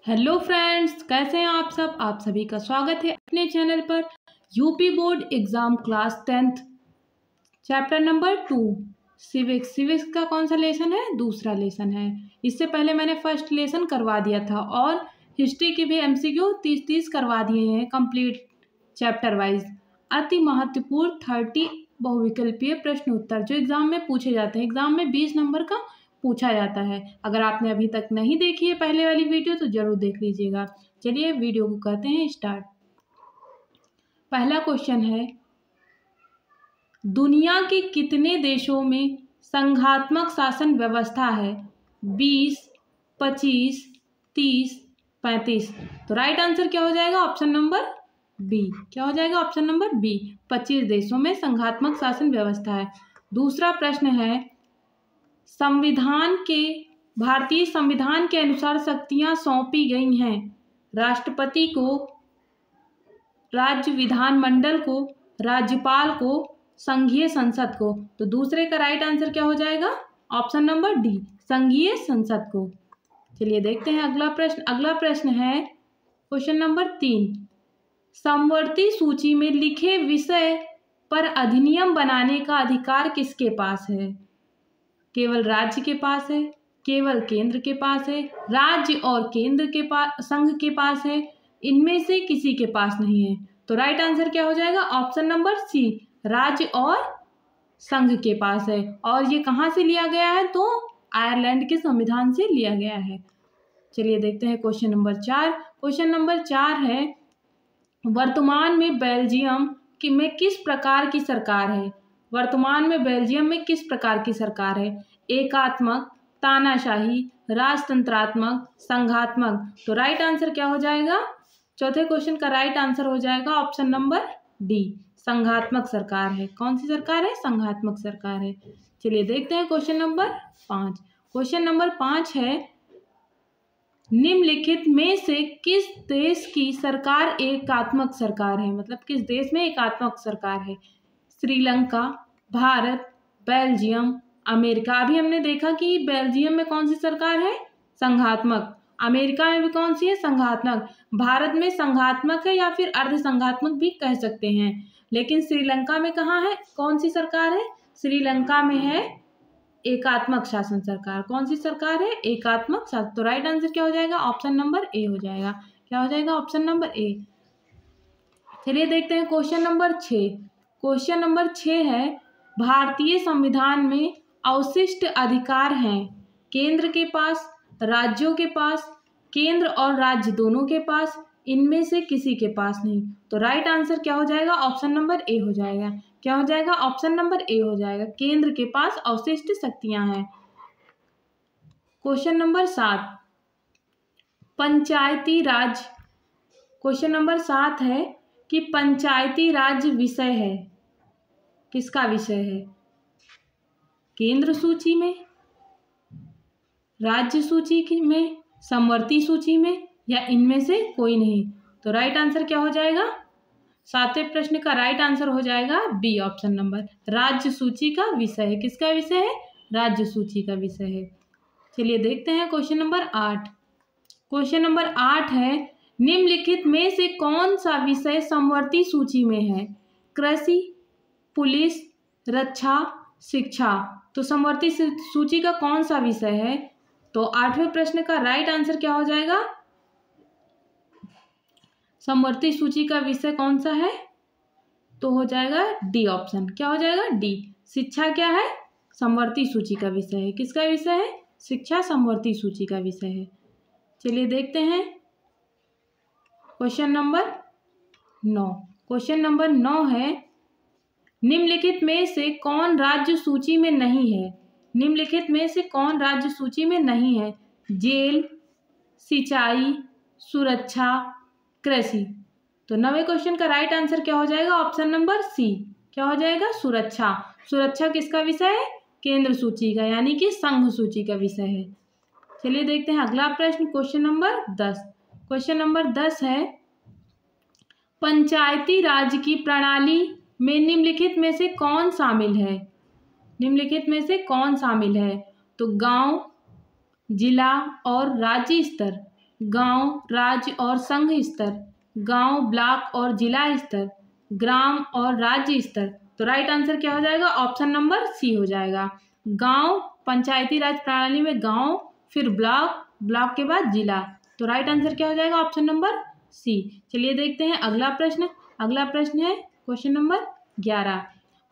Hello friends, कैसे हैं आप सब। आप सभी का स्वागत है अपने चैनल पर। UP board exam class 10th chapter number 2 civics का कौन सा लेसन है? दूसरा लेसन है। इससे पहले मैंने फर्स्ट लेसन करवा दिया था और हिस्ट्री की भी एमसीक्यू 30 करवा दिए हैं कंप्लीट चैप्टर वाइज। अति महत्वपूर्ण 30 बहुविकल्पीय प्रश्न उत्तर जो एग्जाम में पूछे जाते हैं। एग्जाम में 20 नंबर का पूछा जाता है। अगर आपने अभी तक नहीं देखी है पहले वाली वीडियो तो जरूर देख लीजिएगा। चलिए वीडियो को करते हैं स्टार्ट। पहला क्वेश्चन है, दुनिया के कितने देशों में संघात्मक शासन व्यवस्था है? 20, 25, 30, 35। तो राइट आंसर क्या हो जाएगा? Option number B. क्या हो जाएगा? Option number B. 25 देशों में संघात्मक शासन व्यवस्था है। दूसरा प्रश्न है, भारतीय संविधान के अनुसार शक्तियां सौंपी गई हैं राष्ट्रपति को, राज्य विधानमंडल को, राज्यपाल को, संघीय संसद को। तो दूसरे का राइट आंसर क्या हो जाएगा? ऑप्शन नंबर डी, संघीय संसद को। चलिए देखते हैं अगला प्रश्न। अगला प्रश्न है क्वेश्चन नंबर 3, समवर्ती सूची में लिखे विषय पर अधिनियम बनाने का अधिकार किसके पास है? केवल राज्य के पास है, केवल केंद्र के पास है, राज्य और केंद्र के पास, संघ के पास है, इनमें से किसी के पास नहीं है। तो राइट आंसर क्या हो जाएगा? ऑप्शन नंबर सी, राज्य और संघ के पास है। और ये कहाँ से लिया गया है? तो आयरलैंड के संविधान से लिया गया है। चलिए देखते हैं क्वेश्चन नंबर 4। क्वेश्चन नंबर 4 है, वर्तमान में बेल्जियम में किस प्रकार की सरकार है? वर्तमान में बेल्जियम में किस प्रकार की सरकार है? एकात्मक, तानाशाही, राजतंत्रात्मक, संघात्मक। तो राइट आंसर क्या हो जाएगा? चौथे क्वेश्चन का राइट आंसर हो जाएगा ऑप्शन नंबर डी, संघात्मक सरकार है। कौन सी सरकार है? संघात्मक सरकार है। चलिए देखते हैं क्वेश्चन नंबर 5। क्वेश्चन नंबर 5 है, निम्नलिखित में से किस देश की सरकार एकात्मक सरकार है? मतलब किस देश में एकात्मक सरकार है? Sri Lanka, Bharat, Belgium, America. अभी हमने देखा कि बेल्जियम में कौन सी सरकार है? संघात्मक। अमेरिका में भी कौन सी है? संघात्मक। भारत में संघात्मक है या फिर अर्ध संघात्मक भी कह सकते हैं। लेकिन श्रीलंका में कहाँ है? कौन सी सरकार है? श्रीलंका में है एकात्मक शासन सरकार। कौन सी सरकार है? एकात्मक शासन। तो राइट आंसर क्या हो जाएगा? ऑप्शन नंबर ए हो जाएगा। क्या हो जाएगा? Option number A. चलिए देखते हैं क्वेश्चन नंबर 6। क्वेश्चन नंबर 6 है, भारतीय संविधान में अवशिष्ट अधिकार हैं केंद्र के पास, राज्यों के पास, केंद्र और राज्य दोनों के पास, इनमें से किसी के पास नहीं। तो राइट आंसर क्या हो जाएगा? ऑप्शन नंबर ए हो जाएगा। क्या हो जाएगा? ऑप्शन नंबर ए हो जाएगा। केंद्र के पास अवशिष्ट शक्तियां हैं। क्वेश्चन नंबर 7, पंचायती राज। क्वेश्चन नंबर 7 है कि पंचायती राज विषय है, किसका विषय है? केंद्र सूची में, राज्य सूची में, समवर्ती सूची में, या इनमें से कोई नहीं। तो राइट आंसर क्या हो जाएगा? 7वें प्रश्न का राइट आंसर हो जाएगा बी, ऑप्शन नंबर, राज्य सूची का विषय है। किसका विषय है? राज्य सूची का विषय है। चलिए देखते हैं क्वेश्चन नंबर 8। क्वेश्चन नंबर 8 है, निम्नलिखित में से कौन सा विषय समवर्ती सूची में है? कृषि, पुलिस, रक्षा, शिक्षा। तो समवर्ती सूची का कौन सा विषय है? तो 8वें प्रश्न का राइट आंसर क्या हो जाएगा? समवर्ती सूची का विषय कौन सा है? तो हो जाएगा डी ऑप्शन। क्या हो जाएगा? डी। शिक्षा क्या है? समवर्ती सूची का विषय है। किसका विषय है? शिक्षा समवर्ती सूची का विषय है। चलिए देखते हैं क्वेश्चन नंबर 9। क्वेश्चन नंबर 9 है, निम्नलिखित में से कौन राज्य सूची में नहीं है? निम्नलिखित में से कौन राज्य सूची में नहीं है? जेल, सिंचाई, सुरक्षा, कृषि। तो 9वें क्वेश्चन का राइट आंसर क्या हो जाएगा? Option number C. क्या हो जाएगा? सुरक्षा। सुरक्षा किसका विषय है? केंद्र सूची का, यानी कि संघ सूची का विषय है। चलिए देखते हैं अगला प्रश्न, क्वेश्चन नंबर 10। क्वेश्चन नंबर 10 है, पंचायती राज की प्रणाली में निम्नलिखित में से कौन शामिल है? निम्नलिखित में से कौन शामिल है? तो गांव, जिला और राज्य स्तर। गांव, राज्य और संघ स्तर, गांव, ब्लॉक और जिला स्तर, ग्राम और राज्य स्तर। तो राइट आंसर क्या हो जाएगा? ऑप्शन नंबर सी हो जाएगा। गांव, पंचायती राज प्रणाली में गांव, फिर ब्लॉक, ब्लॉक के बाद जिला। तो राइट आंसर क्या हो जाएगा? Option number C. चलिए देखते हैं अगला प्रश्न। अगला प्रश्न है क्वेश्चन नंबर 11।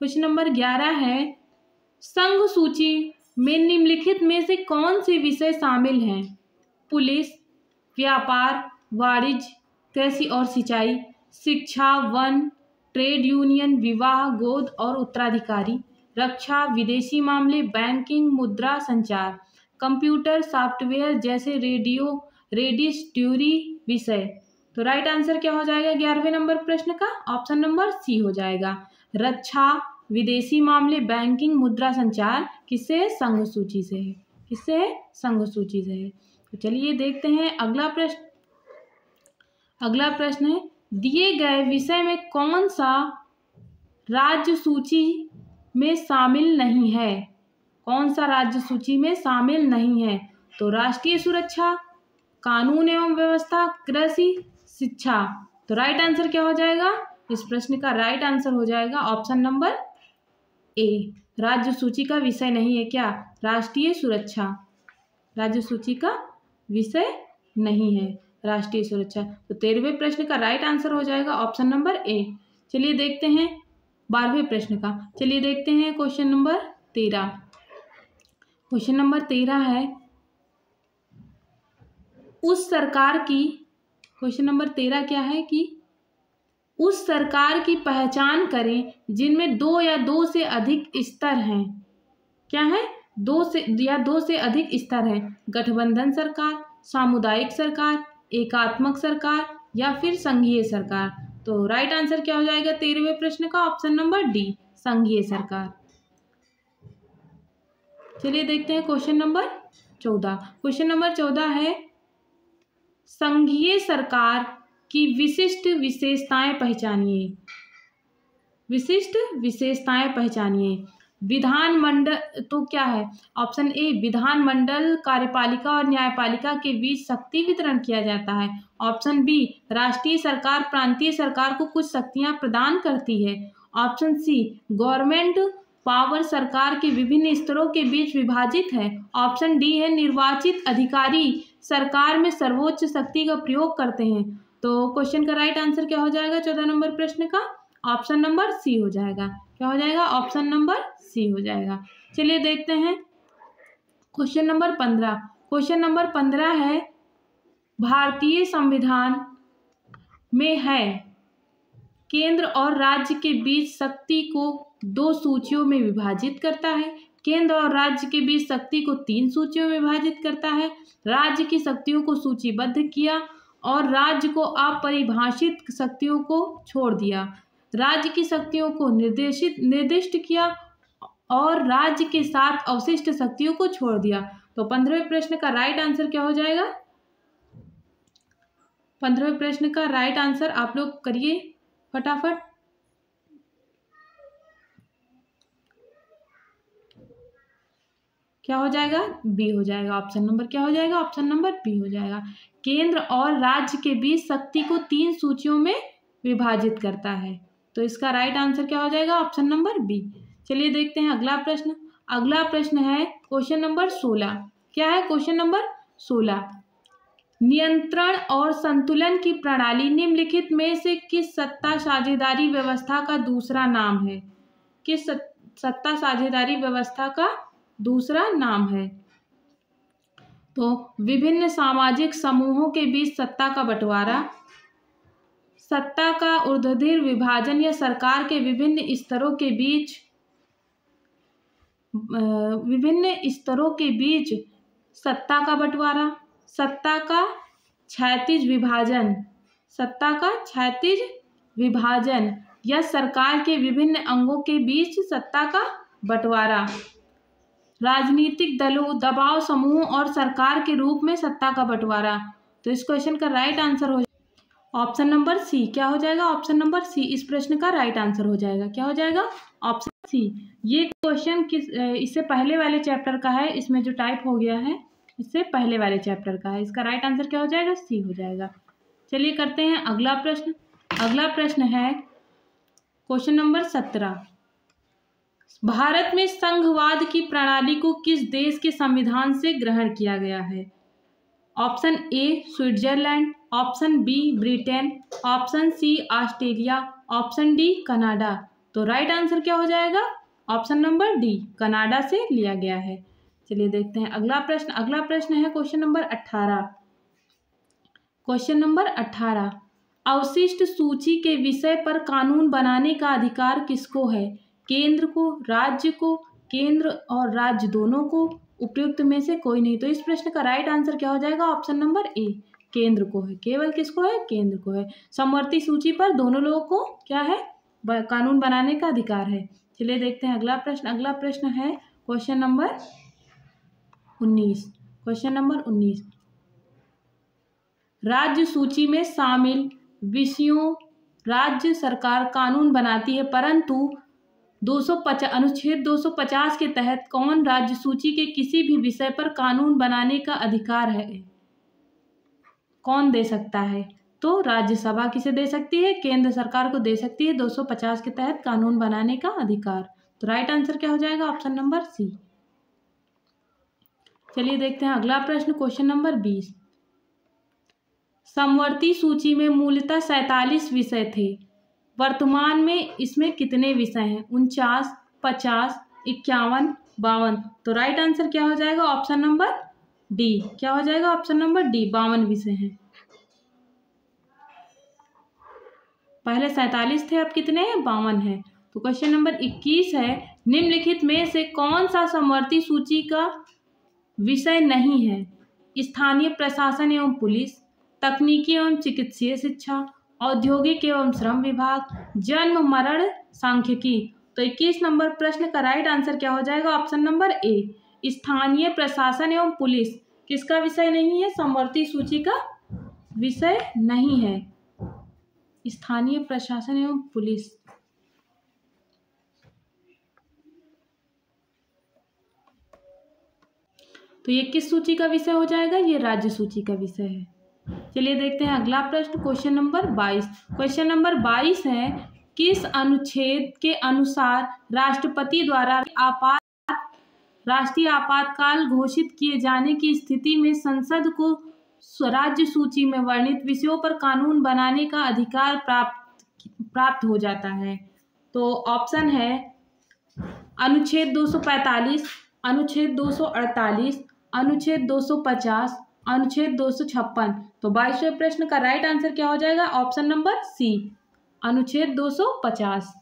क्वेश्चन नंबर 11 है, संघ सूची में निम्नलिखित में से कौन से विषय शामिल हैं? पुलिस, व्यापार, वाणिज्य, कृषि और सिंचाई, शिक्षा, वन, ट्रेड यूनियन, विवाह, गोद और उत्तराधिकारी, रक्षा, विदेशी मामले, बैंकिंग, मुद्रा, संचार, कंप्यूटर, सॉफ्टवेयर जैसे रेडिस्ट्यूरी विषय। तो राइट आंसर क्या हो जाएगा 11वें नंबर प्रश्न का? ऑप्शन नंबर सी हो जाएगा। रक्षा, विदेशी मामले, बैंकिंग, मुद्रा, संचार किससे है? संघ सूची से है। किससे है? संघ सूची से है। तो चलिए देखते हैं अगला प्रश्न। अगला प्रश्न है, दिए गए विषय में कौन सा राज्य सूची में शामिल नहीं है? कौन सा राज्य सूची में शामिल नहीं है? तो राष्ट्रीय सुरक्षा, कानून एवं व्यवस्था, कृषि, शिक्षा। तो राइट आंसर क्या हो जाएगा? इस प्रश्न का राइट आंसर हो जाएगा ऑप्शन नंबर ए। राज्य सूची का विषय नहीं है क्या? राष्ट्रीय सुरक्षा राज्य सूची का विषय नहीं है, राष्ट्रीय सुरक्षा। तो 13वें प्रश्न का राइट आंसर हो जाएगा ऑप्शन नंबर ए। चलिए देखते हैं 12वें प्रश्न का। चलिए देखते हैं क्वेश्चन नंबर 13। क्वेश्चन नंबर 13 है, उस सरकार की, क्वेश्चन नंबर 13 क्या है कि उस सरकार की पहचान करें जिनमें दो या दो से अधिक स्तर हैं। क्या है? दो से अधिक स्तर हैं। गठबंधन सरकार, सामुदायिक सरकार, एकात्मक सरकार या फिर संघीय सरकार। तो राइट आंसर क्या हो जाएगा 13वें प्रश्न का? ऑप्शन नंबर डी, संघीय सरकार। चलिए देखते हैं क्वेश्चन नंबर 14। क्वेश्चन नंबर 14 है, संघीय सरकार की विशिष्ट विशेषताएं पहचानिए। विशिष्ट विशेषताएं पहचानिए। विधानमंडल, तो क्या है? ऑप्शन ए, विधानमंडल कार्यपालिका और न्यायपालिका के बीच शक्ति वितरण किया जाता है। ऑप्शन बी, राष्ट्रीय सरकार प्रांतीय सरकार को कुछ शक्तियां प्रदान करती है। ऑप्शन सी, गवर्नमेंट पावर सरकार के विभिन्न स्तरों के बीच विभाजित है। ऑप्शन डी है, निर्वाचित अधिकारी सरकार में सर्वोच्च शक्ति का प्रयोग करते हैं। तो क्वेश्चन का राइट आंसर क्या हो जाएगा 14 नंबर प्रश्न का? ऑप्शन नंबर सी हो जाएगा। क्या हो जाएगा? ऑप्शन नंबर सी हो जाएगा। चलिए देखते हैं क्वेश्चन नंबर 15। क्वेश्चन नंबर 15 है, भारतीय संविधान में है केंद्र और राज्य के बीच शक्ति को दो सूचियों में विभाजित करता है। केंद्र और राज्य के बीच शक्ति को 3 सूचियों में विभाजित करता है। राज्य की शक्तियों को सूचीबद्ध किया और राज्य को अपरिभाषित शक्तियों को छोड़ दिया। राज्य की शक्तियों को निर्दिष्ट किया और राज्य के साथ अवशिष्ट शक्तियों को छोड़ दिया। तो 15वें प्रश्न का राइट आंसर क्या हो जाएगा? 15वें प्रश्न का राइट आंसर आप लोग करिए फटाफट। क्या हो जाएगा? बी हो जाएगा। ऑप्शन नंबर क्या हो जाएगा? ऑप्शन नंबर बी हो जाएगा। केंद्र और राज्य के बीच शक्ति को 3 सूचियों में विभाजित करता है। तो इसका राइट आंसर क्या हो जाएगा? Option number B. चलिए देखते हैं अगला प्रश्न। अगला प्रश्न है क्वेश्चन नंबर 16। क्या है क्वेश्चन नंबर 16? नियंत्रण और संतुलन की प्रणाली निम्नलिखित में से किस सत्ता साझेदारी व्यवस्था का दूसरा नाम है? किस सत्ता साझेदारी व्यवस्था का दूसरा नाम है? तो विभिन्न सामाजिक समूहों के बीच सत्ता का बंटवारा, सत्ता का ऊर्ध्वाधर विभाजन या सरकार के विभिन्न स्तरों के बीच सत्ता का बंटवारा, सत्ता का क्षैतिज विभाजन या सरकार के विभिन्न अंगों के बीच सत्ता का बंटवारा, राजनीतिक दलों, दबाव समूह और सरकार के रूप में सत्ता का बंटवारा। तो इस क्वेश्चन का राइट आंसर हो ऑप्शन नंबर सी। क्या हो जाएगा? ऑप्शन नंबर सी इस प्रश्न का राइट आंसर हो जाएगा। क्या हो जाएगा? Option C. ये क्वेश्चन इससे पहले वाले चैप्टर का है, इसमें जो टाइप हो गया है इससे पहले वाले चैप्टर का है। इसका राइट आंसर क्या हो जाएगा? सी हो जाएगा। चलिए करते हैं अगला प्रश्न। अगला प्रश्न है क्वेश्चन नंबर 17। भारत में संघवाद की प्रणाली को किस देश के संविधान से ग्रहण किया गया है? Option A Switzerland, option B Britain, option C Australia, option D Canada. तो राइट आंसर क्या हो जाएगा? ऑप्शन नंबर डी, कनाडा से लिया गया है। चलिए देखते हैं अगला प्रश्न। अगला प्रश्न है क्वेश्चन नंबर 18। क्वेश्चन नंबर 18, अवशिष्ट सूची के विषय पर कानून बनाने का अधिकार किसको है? केंद्र को, राज्य को, केंद्र और राज्य दोनों को, उपयुक्त में से कोई नहीं। तो इस प्रश्न का राइट आंसर क्या हो जाएगा? ऑप्शन नंबर ए, केंद्र को है। केवल किसको है? केंद्र को है। समवर्ती सूची पर दोनों लोगों को क्या है? कानून बनाने का अधिकार है। चलिए देखते हैं अगला प्रश्न। अगला प्रश्न है क्वेश्चन नंबर 19। क्वेश्चन नंबर 19, राज्य सूची में शामिल विषयों राज्य सरकार कानून बनाती है, परंतु 250 अनुच्छेद 250 के तहत कौन राज्य सूची के किसी भी विषय पर कानून बनाने का अधिकार है? कौन दे सकता है? तो राज्यसभा किसे दे सकती है? केंद्र सरकार को दे सकती है 250 के तहत कानून बनाने का अधिकार। तो राइट आंसर क्या हो जाएगा? Option number C. चलिए देखते हैं अगला प्रश्न। क्वेश्चन नंबर 20, समवर्ती सूची में मूलतः 47 विषय थे, वर्तमान में इसमें कितने विषय हैं? 49, 50, 51, 52। तो राइट आंसर क्या हो जाएगा? Option number D. क्या हो जाएगा? ऑप्शन नंबर डी, 52 विषय हैं। पहले 47 थे, अब कितने हैं? 52 हैं। तो क्वेश्चन नंबर 21 है, निम्नलिखित में से कौन सा समवर्ती सूची का विषय नहीं है? स्थानीय प्रशासन एवं पुलिस, तकनीकी एवं चिकित्सीय शिक्षा, औद्योगिक एवं श्रम विभाग, जन्म मरण सांख्यिकी। तो 21 नंबर प्रश्न का राइट आंसर क्या हो जाएगा? ऑप्शन नंबर ए, स्थानीय प्रशासन एवं पुलिस किसका विषय नहीं है? समवर्ती सूची का विषय नहीं है, स्थानीय प्रशासन एवं पुलिस। तो ये किस सूची का विषय हो जाएगा? ये राज्य सूची का विषय है। चलिए देखते हैं अगला प्रश्न। Question number 22। क्वेश्चन नंबर 22 है, किस अनुच्छेद के अनुसार राष्ट्रपति द्वारा राष्ट्रीय आपातकाल घोषित किए जाने की स्थिति में संसद को राज्य सूची में वर्णित विषयों पर कानून बनाने का अधिकार प्राप्त हो जाता है? तो ऑप्शन है अनुच्छेद 245, अनुच्छेद 248, अनुच्छेद 250, अनुच्छेद 256। तो 22वें प्रश्न का राइट आंसर क्या हो जाएगा? ऑप्शन नंबर सी, अनुच्छेद 250।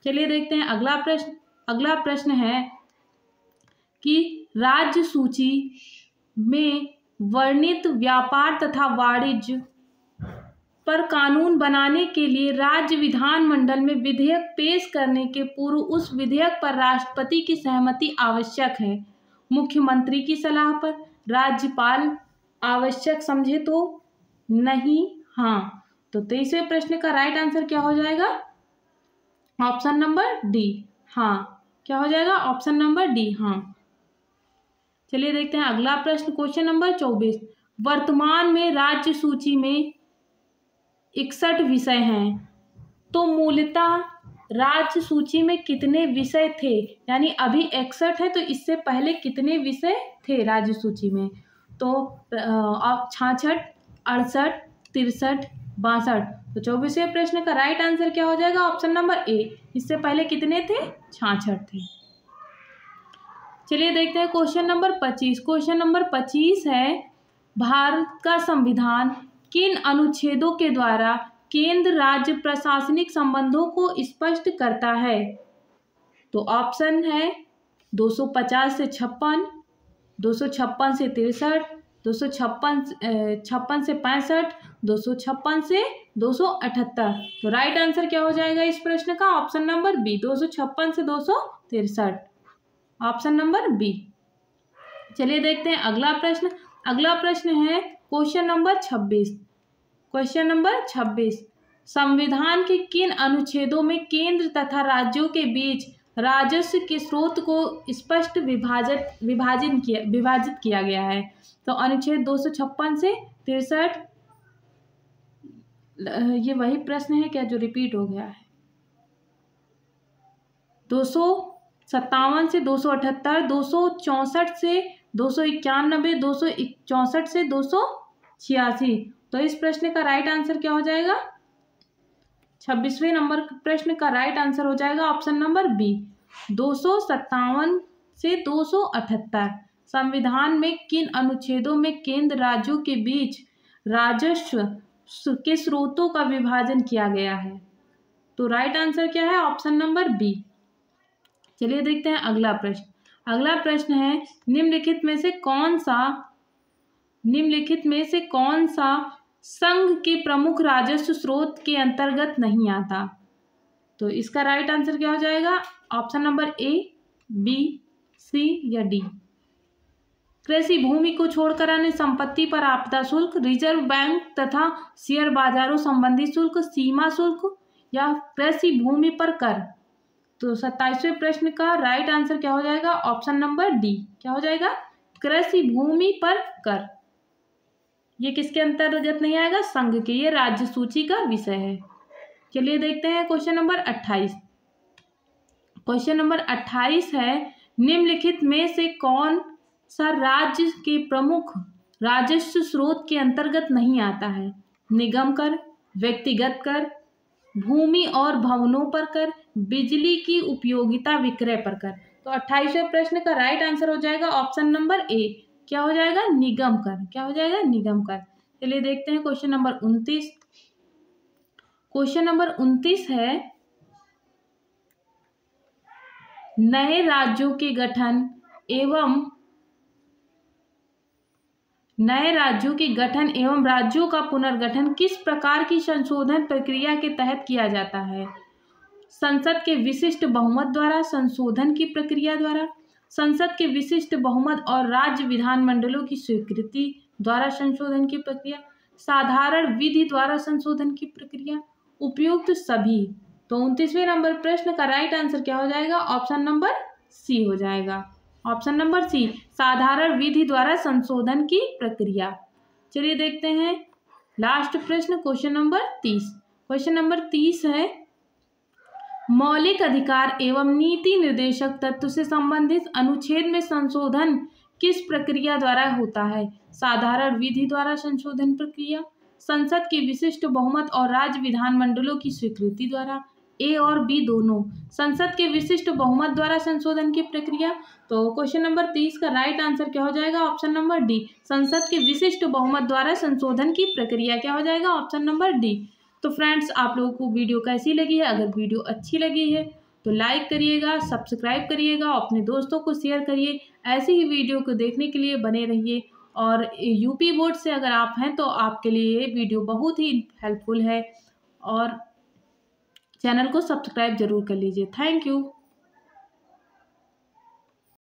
चलिए देखते हैं अगला प्रश्न। अगला प्रश्न है कि राज्य सूची में वर्णित व्यापार तथा वाणिज्य पर कानून बनाने के लिए राज्य विधानमंडल में विधेयक पेश करने के पूर्व उस विधेयक पर राष्ट्रपति की सहमति आवश्यक है? मुख्यमंत्री की सलाह पर, राज्यपाल आवश्यक समझे तो, नहीं, हाँ। तो 23वें प्रश्न का राइट आंसर क्या हो जाएगा? ऑप्शन नंबर डी, हाँ। क्या हो जाएगा? ऑप्शन नंबर डी, हाँ। चलिए देखते हैं अगला प्रश्न। क्वेश्चन नंबर 24, वर्तमान में राज्य सूची में 61 विषय हैं, तो मूलतः राज्य सूची में कितने विषय थे? यानी अभी 61 है, तो इससे पहले कितने विषय थे राज्य सूची में? तो 66, 68, 63, 62। तो 24वें प्रश्न का राइट आंसर क्या हो जाएगा? ऑप्शन नंबर ए, इससे पहले कितने थे? 66 थे। चलिए देखते हैं क्वेश्चन नंबर 25। क्वेश्चन नंबर 25 है, भारत का संविधान किन अनुच्छेदों के द्वारा केंद्र राज्य प्रशासनिक संबंधों को स्पष्ट करता है? तो ऑप्शन है 250 से 56, 256 से 63, 256 से 65, 256 से 278। तो राइट आंसर क्या हो जाएगा इस प्रश्न का? ऑप्शन नंबर बी, 256 से 263, ऑप्शन नंबर बी। चलिए देखते हैं अगला प्रश्न। अगला प्रश्न है क्वेश्चन नंबर 26। क्वेश्चन नंबर 26, संविधान के किन अनुच्छेदों में केंद्र तथा राज्यों के बीच राजस्व के स्रोत को स्पष्ट विभाजित किया गया है। तो अनुच्छेद 256 से 63, ये वही प्रश्न है क्या जो रिपीट हो गया है? 257 से 278, 264 से 291, 264 से 286। तो इस प्रश्न का राइट आंसर क्या हो जाएगा? 26वें नंबर प्रश्न का राइट आंसर हो जाएगा ऑप्शन नंबर बी, 257 से 278। संविधान में किन अनुच्छेदों में केंद्र राज्यों के बीच राजस्व के स्रोतों का विभाजन किया गया है? तो राइट आंसर क्या है? Option number B. चलिए देखते हैं अगला प्रश्न। अगला प्रश्न है, निम्नलिखित में से कौन सा संघ के प्रमुख राजस्व स्रोत के अंतर्गत नहीं आता? तो इसका राइट आंसर क्या हो जाएगा? ऑप्शन नंबर ए, बी, सी या डी। कृषि भूमि को छोड़कर अन्य संपत्ति पर आपदा शुल्क, रिजर्व बैंक तथा शेयर बाजारों संबंधी शुल्क, सीमा शुल्क या कृषि भूमि पर कर। तो 27वें प्रश्न का राइट आंसर क्या हो जाएगा? Option number D. क्या हो जाएगा? कृषि भूमि पर कर। ये किसके अंतर्गत नहीं आएगा? संघ के। ये राज्य सूची का विषय है। चलिए देखते हैं क्वेश्चन नंबर 28। क्वेश्चन नंबर 28 है, निम्नलिखित में से कौन सा राज्य के प्रमुख राजस्व स्रोत के अंतर्गत नहीं आता है? निगम कर, व्यक्तिगत कर, भूमि और भवनों पर कर, बिजली की उपयोगिता विक्रय पर कर। तो 28वें प्रश्न का राइट आंसर हो जाएगा ऑप्शन नंबर ए। क्या हो जाएगा? निगम कर। क्या हो जाएगा? निगम कर। चलिए देखते हैं क्वेश्चन नंबर 29। क्वेश्चन नंबर 29 है, नए राज्यों के गठन एवं राज्यों का पुनर्गठन किस प्रकार की संशोधन प्रक्रिया के तहत किया जाता है? संसद के विशिष्ट बहुमत द्वारा, संशोधन की प्रक्रिया द्वारा, संसद के विशिष्ट बहुमत और राज्य विधानमंडलों की स्वीकृति द्वारा संशोधन की प्रक्रिया, साधारण विधि द्वारा संशोधन की प्रक्रिया, उपयुक्त सभी। तो 29वें नंबर प्रश्न का राइट आंसर क्या हो जाएगा? ऑप्शन नंबर सी हो जाएगा। ऑप्शन नंबर सी, साधारण विधि द्वारा संशोधन की प्रक्रिया। चलिए देखते हैं लास्ट प्रश्न, क्वेश्चन नंबर 30। क्वेश्चन नंबर 30 है, मौलिक अधिकार एवं नीति निर्देशक तत्व से संबंधित अनुच्छेद में संशोधन किस प्रक्रिया द्वारा होता है? साधारण विधि द्वारा संशोधन प्रक्रिया, संसद के विशिष्ट बहुमत और राज्य विधानमंडलों की स्वीकृति द्वारा, ए और बी दोनों। संसद के विशिष्ट बहुमत द्वारा संशोधन की प्रक्रिया। तो क्वेश्चन नंबर 30 का राइट आंसर क्या हो जाएगा? ऑप्शन नंबर डी, संसद के विशिष्ट बहुमत द्वारा संशोधन की प्रक्रिया। क्या हो जाएगा? Option number D. तो फ्रेंड्स, आप लोगों को वीडियो कैसी लगी है? अगर वीडियो अच्छी लगी है तो लाइक करिएगा, सब्सक्राइब करिएगा, अपने दोस्तों को शेयर करिए। ऐसी ही वीडियो को देखने के लिए बने रहिए। और यूपी बोर्ड से अगर आप हैं तो आपके लिए ये वीडियो बहुत ही हेल्पफुल है। और चैनल को सब्सक्राइब जरूर कर लीजिए। Thank you.